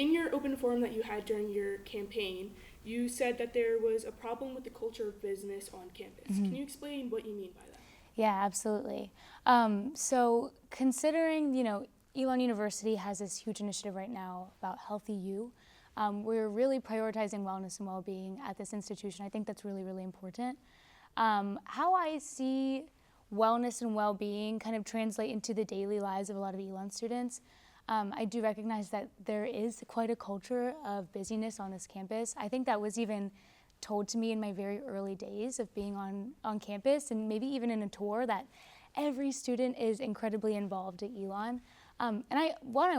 In your open forum that you had during your campaign, you said that there was a problem with the culture of business on campus. Can you explain what you mean by that? Yeah, absolutely. So considering, Elon University has this huge initiative right now about Healthy You. We're really prioritizing wellness and well-being at this institution. I think that's really, really important. How I see wellness and well-being kind of translate into the daily lives of a lot of Elon students, I do recognize that there is quite a culture of busyness on this campus. I think that was even told to me in my very early days of being on campus, and maybe even in a tour, that every student is incredibly involved at Elon. And I want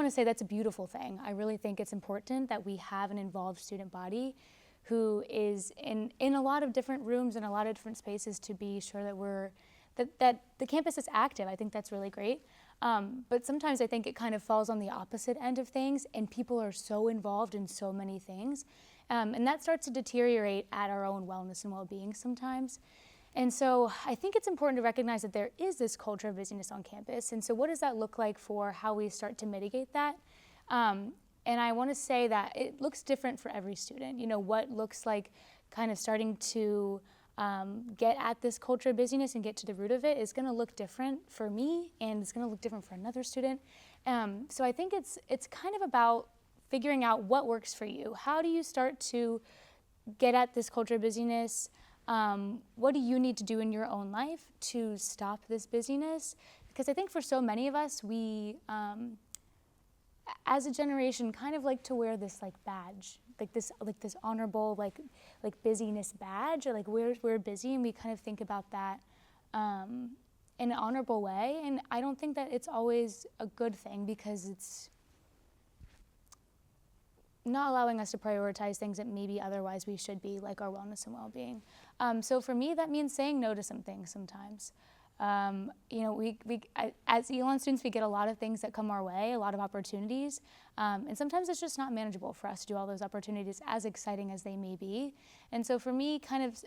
to say that's a beautiful thing. I really think it's important that we have an involved student body who is in a lot of different rooms and a lot of different spaces to be sure that the campus is active. I think that's really great. But sometimes I think it kind of falls on the opposite end of things, and people are so involved in so many things. And that starts to deteriorate at our own wellness and well-being sometimes. And so I think it's important to recognize that there is this culture of busyness on campus. And so what does that look like for how we start to mitigate that? And I want to say that it looks different for every student. What looks like kind of starting to get at this culture of busyness and get to the root of it is going to look different for me, and it's going to look different for another student. So I think it's kind of about figuring out what works for you. How do you start to get at this culture of busyness? What do you need to do in your own life to stop this busyness? Because I think for so many of us, we, as a generation, kind of like to wear this badge, this honorable busyness badge, or we're busy, and we kind of think about that in an honorable way. And I don't think that it's always a good thing, because it's not allowing us to prioritize things that maybe otherwise we should be, like our wellness and well-being. So for me, that means saying no to some things sometimes. As Elon students, we get a lot of things that come our way, a lot of opportunities, and sometimes it's just not manageable for us to do all those opportunities, as exciting as they may be. And so for me, kind of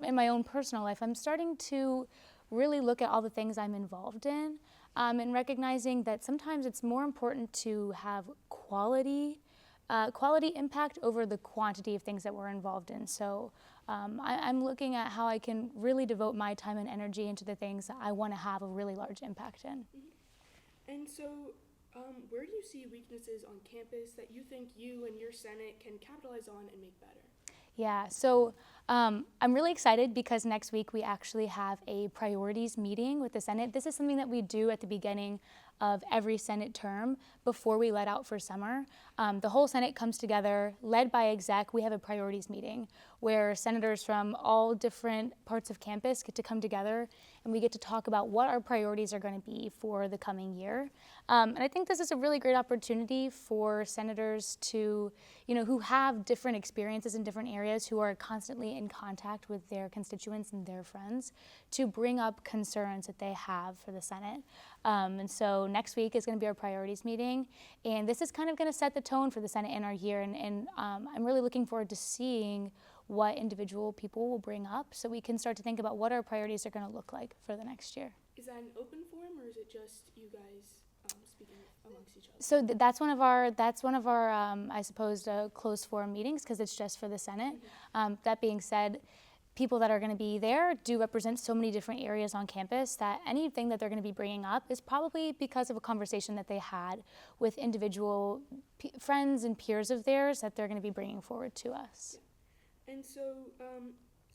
in my own personal life, I'm starting to really look at all the things I'm involved in, and recognizing that sometimes it's more important to have quality impact over the quantity of things that we're involved in. So I'm looking at how I can really devote my time and energy into the things that I want to have a really large impact in. Mm-hmm. And so where do you see weaknesses on campus that you think you and your Senate can capitalize on and make better? Yeah, so I'm really excited because next week we actually have a priorities meeting with the Senate. This is something that we do at the beginning of every Senate term before we let out for summer. The whole Senate comes together, led by exec. We have a priorities meeting where senators from all different parts of campus get to come together, and we get to talk about what our priorities are going to be for the coming year. And I think this is a really great opportunity for senators to, who have different experiences in different areas, who are constantly in contact with their constituents and their friends, to bring up concerns that they have for the Senate. And so next week is going to be our priorities meeting, and this is kind of going to set the tone for the Senate in our year, and I'm really looking forward to seeing what individual people will bring up so we can start to think about what our priorities are going to look like for the next year. Is that an open forum, or is it just you guys speaking amongst each other? So that's one of our I suppose closed forum meetings, because it's just for the Senate. Mm-hmm. That being said, people that are going to be there do represent so many different areas on campus that anything that they're going to be bringing up is probably because of a conversation that they had with individual friends and peers of theirs that they're going to be bringing forward to us. Yeah. And so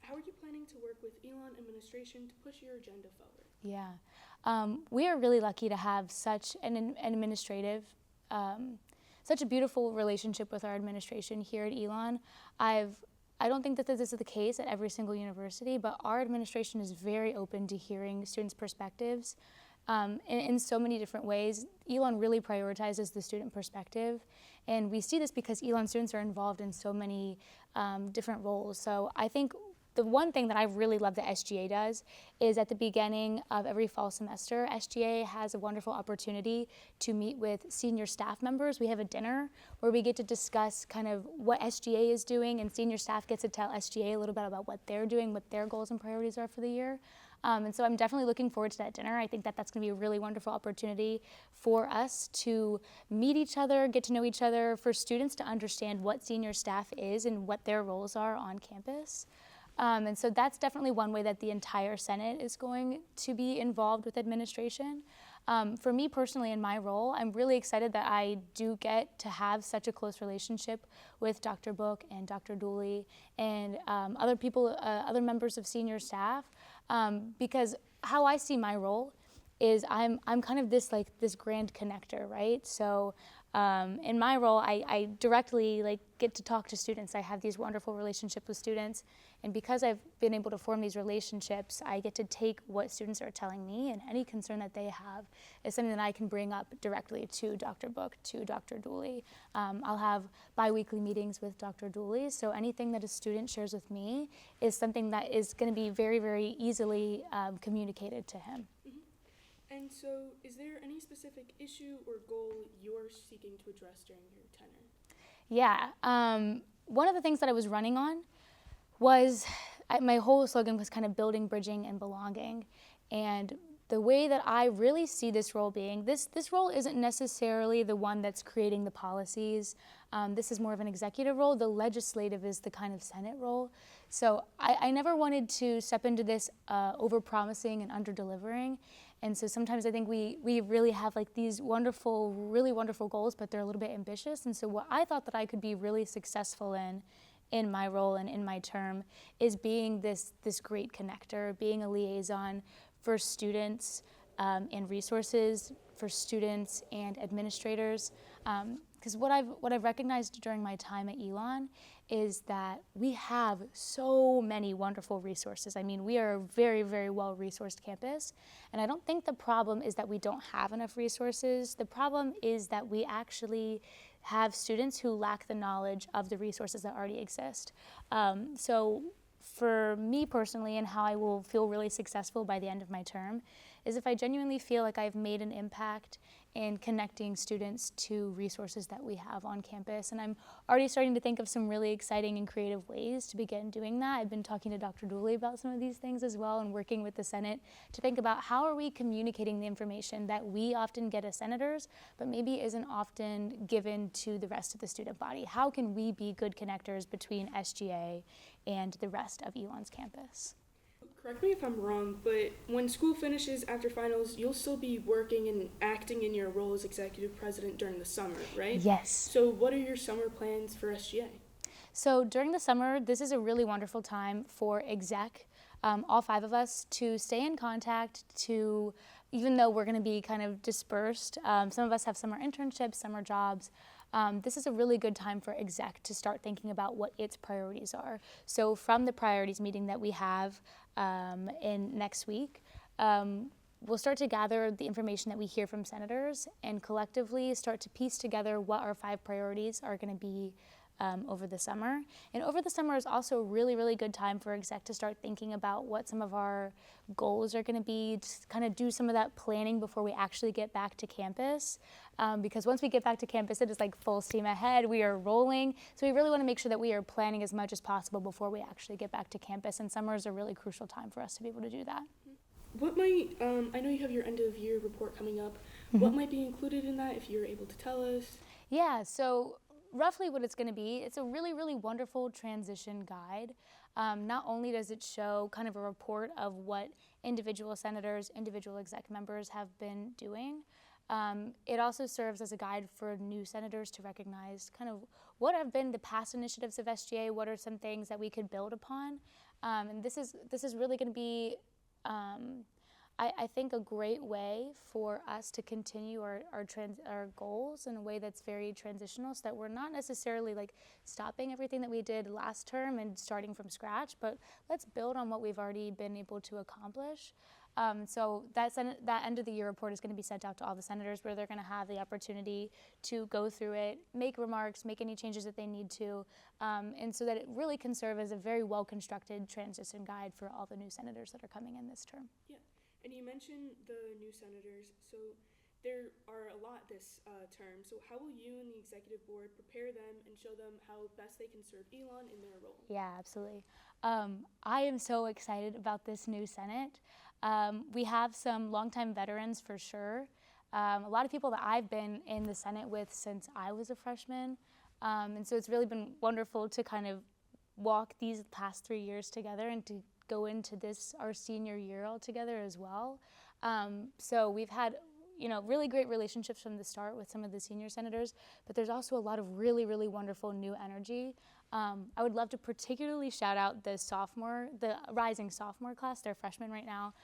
how are you planning to work with Elon administration to push your agenda forward? Yeah, we are really lucky to have such an administrative, such a beautiful relationship with our administration here at Elon. I don't think that this is the case at every single university, but our administration is very open to hearing students' perspectives in so many different ways. Elon really prioritizes the student perspective, and we see this because Elon students are involved in so many different roles. So I think the one thing that I really love that SGA does is at the beginning of every fall semester, SGA has a wonderful opportunity to meet with senior staff members. We have a dinner where we get to discuss kind of what SGA is doing, and senior staff gets to tell SGA a little bit about what they're doing, what their goals and priorities are for the year. And so I'm definitely looking forward to that dinner. I think that that's going to be a really wonderful opportunity for us to meet each other, get to know each other, for students to understand what senior staff is and what their roles are on campus. And so that's definitely one way that the entire Senate is going to be involved with administration. For me personally in my role, I'm really excited that I do get to have such a close relationship with Dr. Book and Dr. Dooley and other people, other members of senior staff, because how I see my role is I'm kind of this grand connector, right? So in my role, I directly get to talk to students. I have these wonderful relationships with students, and because I've been able to form these relationships, I get to take what students are telling me, and any concern that they have is something that I can bring up directly to Dr. Book, to Dr. Dooley. I'll have bi-weekly meetings with Dr. Dooley, so anything that a student shares with me is something that is going to be very, very easily communicated to him. And so, is there any specific issue or goal you're seeking to address during your tenure? Yeah. One of the things that I was running on was, my whole slogan was kind of building, bridging, and belonging. And the way that I really see this role being, this role isn't necessarily the one that's creating the policies. This is more of an executive role. The legislative is the kind of Senate role. So I never wanted to step into this over-promising and under-delivering. And so sometimes I think we really have these wonderful, really wonderful goals, but they're a little bit ambitious. And so what I thought that I could be really successful in my role and in my term is being this great connector, being a liaison for students and resources, for students and administrators. Because what I've recognized during my time at Elon is that we have so many wonderful resources. I mean, we are a very, very well-resourced campus, and I don't think the problem is that we don't have enough resources. The problem is that we actually have students who lack the knowledge of the resources that already exist. So for me personally, and how I will feel really successful by the end of my term, is if I genuinely feel like I've made an impact in connecting students to resources that we have on campus. And I'm already starting to think of some really exciting and creative ways to begin doing that. I've been talking to Dr. Dooley about some of these things as well, and working with the Senate to think about how are we communicating the information that we often get as senators, but maybe isn't often given to the rest of the student body. How can we be good connectors between SGA and the rest of Elon's campus? Correct me if I'm wrong, but when school finishes after finals, you'll still be working and acting in your role as executive president during the summer, right? Yes. So what are your summer plans for SGA? So during the summer, this is a really wonderful time for exec, all 5 of us, to stay in contact, to, even though we're going to be kind of dispersed, some of us have summer internships, summer jobs. This is a really good time for exec to start thinking about what its priorities are. So from the priorities meeting that we have in next week, we'll start to gather the information that we hear from senators and collectively start to piece together what our 5 priorities are going to be over the summer. And over the summer is also a really, really good time for exec to start thinking about what some of our goals are going to be, to kind of do some of that planning before we actually get back to campus. Because once we get back to campus, it is full steam ahead. We are rolling. So we really want to make sure that we are planning as much as possible before we actually get back to campus. And summer is a really crucial time for us to be able to do that. What might, I know you have your end of year report coming up. Mm-hmm. What might be included in that, if you're able to tell us? Yeah, so roughly what it's going to be, it's a really, really wonderful transition guide. Not only does it show kind of a report of what individual senators, individual exec members have been doing, it also serves as a guide for new senators to recognize kind of what have been the past initiatives of SGA, what are some things that we could build upon. And this is really going to be, I think, a great way for us to continue our goals in a way that's very transitional, so that we're not necessarily stopping everything that we did last term and starting from scratch, but let's build on what we've already been able to accomplish. So that end of the year report is going to be sent out to all the senators, where they're going to have the opportunity to go through it, make remarks, make any changes that they need to, and so that it really can serve as a very well-constructed transition guide for all the new senators that are coming in this term. Yeah. And you mentioned the new senators, so there are a lot this term, so how will you and the executive board prepare them and show them how best they can serve Elon in their role? Yeah, absolutely. I am so excited about this new Senate. We have some longtime veterans for sure. A lot of people that I've been in the Senate with since I was a freshman. And so it's really been wonderful to kind of walk these past 3 years together and to go into this, our senior year all together as well. So we've had really great relationships from the start with some of the senior senators, but there's also a lot of really, really wonderful new energy. I would love to particularly shout out the rising sophomore class. They're freshmen right now.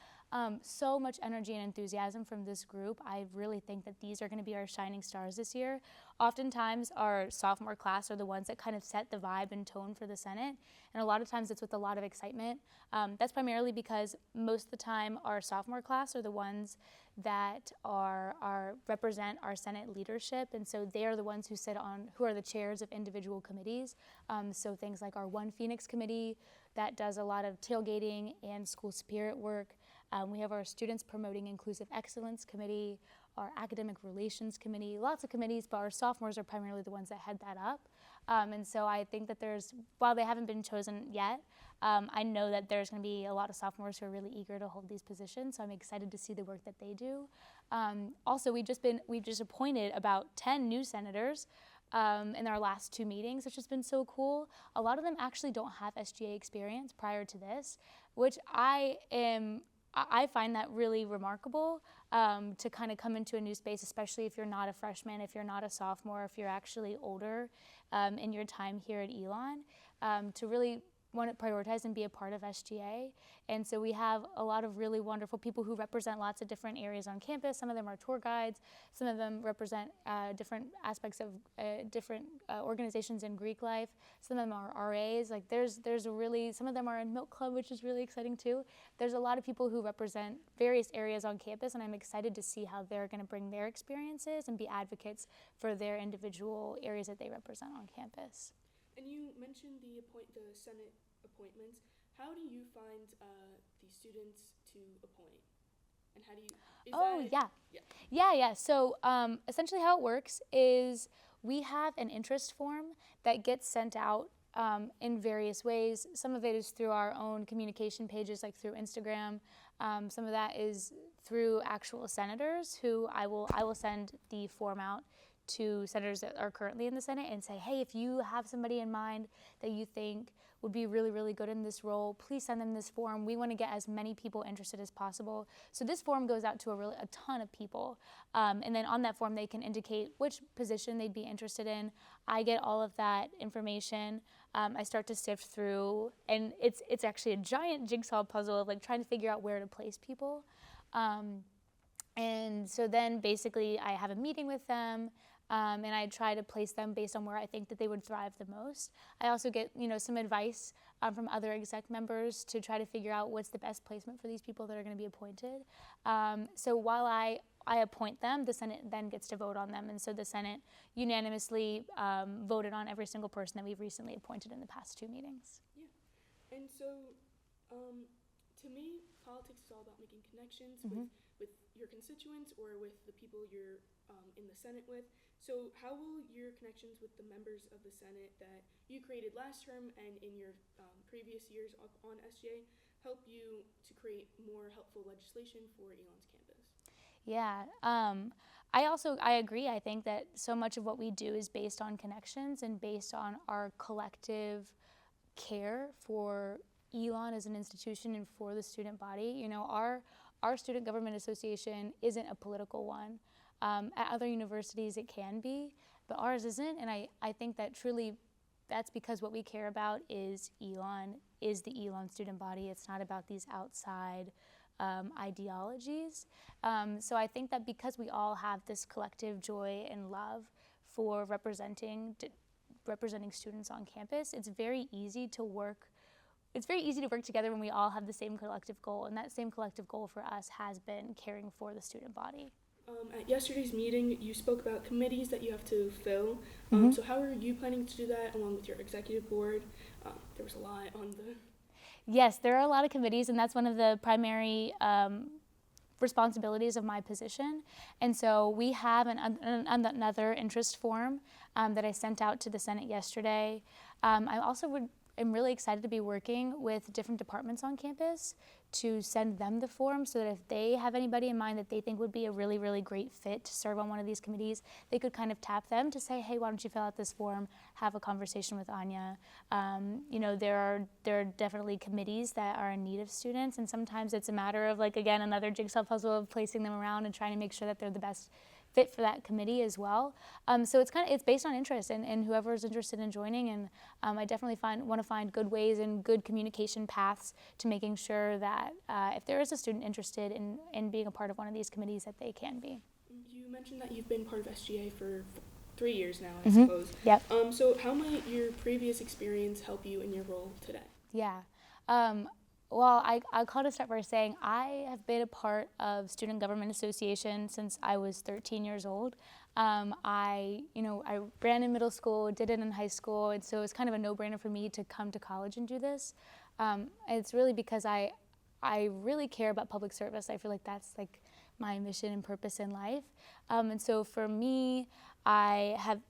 So much energy and enthusiasm from this group. I really think that these are going to be our shining stars this year. Oftentimes, our sophomore class are the ones that kind of set the vibe and tone for the Senate, and a lot of times it's with a lot of excitement. That's primarily because most of the time our sophomore class are the ones that represent our Senate leadership, and so they are the ones who are the chairs of individual committees. So things like our One Phoenix committee that does a lot of tailgating and school spirit work. We have our Students Promoting Inclusive Excellence Committee, our Academic Relations Committee, lots of committees, but our sophomores are primarily the ones that head that up. And so I think that while they haven't been chosen yet, I know that there's going to be a lot of sophomores who are really eager to hold these positions, so I'm excited to see the work that they do. Also, we've just appointed about 10 new senators in our last 2 meetings, which has been so cool. A lot of them actually don't have SGA experience prior to this, which I find that really remarkable to kind of come into a new space, especially if you're not a freshman, if you're not a sophomore, if you're actually older in your time here at Elon, to really want to prioritize and be a part of SGA. And so we have a lot of really wonderful people who represent lots of different areas on campus. Some of them are tour guides. Some of them represent different aspects of different organizations in Greek life. Some of them are RAs. Like some of them are in Milk Club, which is really exciting too. There's a lot of people who represent various areas on campus, and I'm excited to see how they're going to bring their experiences and be advocates for their individual areas that they represent on campus. And you mentioned the Senate appointments. How do you find the students to appoint? And how do you? Yeah. So essentially, how it works is we have an interest form that gets sent out in various ways. Some of it is through our own communication pages, like through Instagram. Some of that is through actual senators who I will send the form out to senators that are currently in the Senate and say, hey, if you have somebody in mind that you think would be really, really good in this role, please send them this form. We want to get as many people interested as possible. So this form goes out to a ton of people. And then on that form, they can indicate which position they'd be interested in. I get all of that information. I start to sift through, and it's actually a giant jigsaw puzzle of like trying to figure out where to place people. And so then basically I have a meeting with them, and I try to place them based on where I think that they would thrive the most. I also get some advice from other exec members to try to figure out what's the best placement for these people that are going to be appointed. So while I appoint them, the Senate then gets to vote on them. And so the Senate unanimously voted on every single person that we've recently appointed in the past 2 meetings. Yeah. And so to me, politics is all about making connections with your constituents or with the people you're in the Senate with. So how will your connections with the members of the Senate that you created last term and in your previous years on SGA help you to create more helpful legislation for Elon's campus? Yeah, I agree. I think that so much of what we do is based on connections and based on our collective care for Elon as an institution and for the student body. Our Student Government Association isn't a political one. At other universities it can be, but ours isn't, and I think that truly that's because what we care about is Elon, is the Elon student body. It's not about these outside ideologies. So I think that because we all have this collective joy and love for representing students on campus, it's very easy to work together when we all have the same collective goal, and that same collective goal for us has been caring for the student body. At yesterday's meeting, you spoke about committees that you have to fill. So how are you planning to do that along with your executive board? There was a lot on the... Yes, there are a lot of committees, and that's one of the primary responsibilities of my position. And so we have another interest form that I sent out to the Senate yesterday. I also am really excited to be working with different departments on campus to send them the form so that if they have anybody in mind that they think would be a really, really great fit to serve on one of these committees, they could kind of tap them to say, hey, why don't you fill out this form, have a conversation with Anya. There are definitely committees that are in need of students, and sometimes it's a matter of, like, again, another jigsaw puzzle of placing them around and trying to make sure that they're the best fit for that committee as well. So it's based on interest and whoever is interested in joining, and I definitely want to find good ways and good communication paths to making sure that if there is a student interested in being a part of one of these committees, that they can be. You mentioned that you've been part of SGA for 3 years now, I suppose. Yep. So how might your previous experience help you in your role today? Yeah. Well, I'll kind of start by saying I have been a part of Student Government Association since I was 13 years old. I ran in middle school, did it in high school, and so it's kind of a no-brainer for me to come to college and do this. It's really because I really care about public service. I feel like that's like my mission and purpose in life. And so for me, I have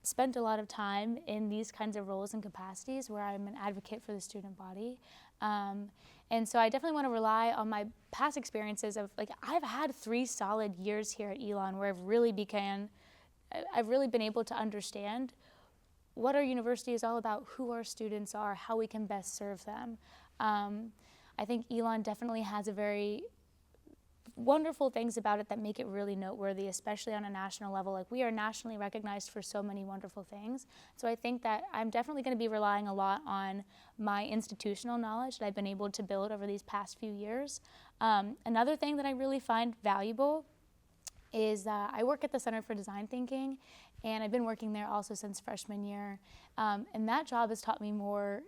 spent a lot of time in these kinds of roles and capacities where I'm an advocate for the student body. And so I definitely want to rely on my past experiences of, like, I've had 3 solid years here at Elon where I've really been able to understand what our university is all about, who our students are, how we can best serve them. I think Elon definitely has a very wonderful things about it that make it really noteworthy, especially on a national level. Like, we are nationally recognized for so many wonderful things. So I think that I'm definitely going to be relying a lot on my institutional knowledge that I've been able to build over these past few years. Another thing that I really find valuable is I work at the Center for Design Thinking, and I've been working there also since freshman year. And that job has taught me more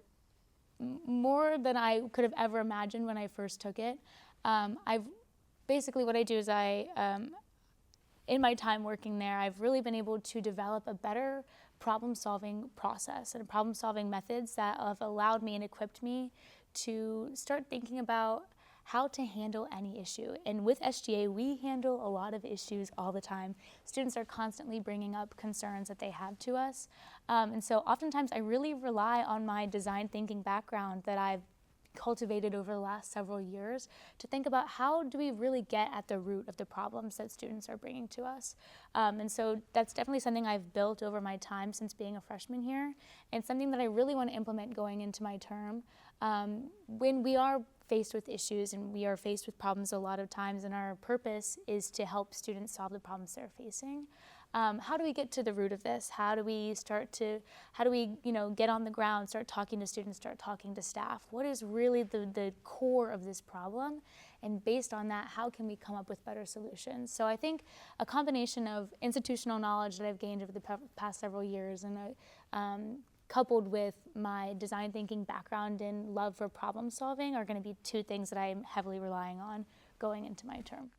than I could have ever imagined when I first took it. Basically what I do is in my time working there, I've really been able to develop a better problem-solving process and problem-solving methods that have allowed me and equipped me to start thinking about how to handle any issue. And with SGA, we handle a lot of issues all the time. Students are constantly bringing up concerns that they have to us. And so oftentimes I really rely on my design thinking background that I've cultivated over the last several years to think about how do we really get at the root of the problems that students are bringing to us. And so that's definitely something I've built over my time since being a freshman here, and something that I really want to implement going into my term. When we are faced with issues and we are faced with problems a lot of times, and our purpose is to help students solve the problems they're facing, how do we get to the root of this? How do we get on the ground, start talking to students, start talking to staff? What is really the core of this problem? And based on that, how can we come up with better solutions? So I think a combination of institutional knowledge that I've gained over the past several years, and coupled with my design thinking background and love for problem solving, are going to be 2 things that I'm heavily relying on going into my term.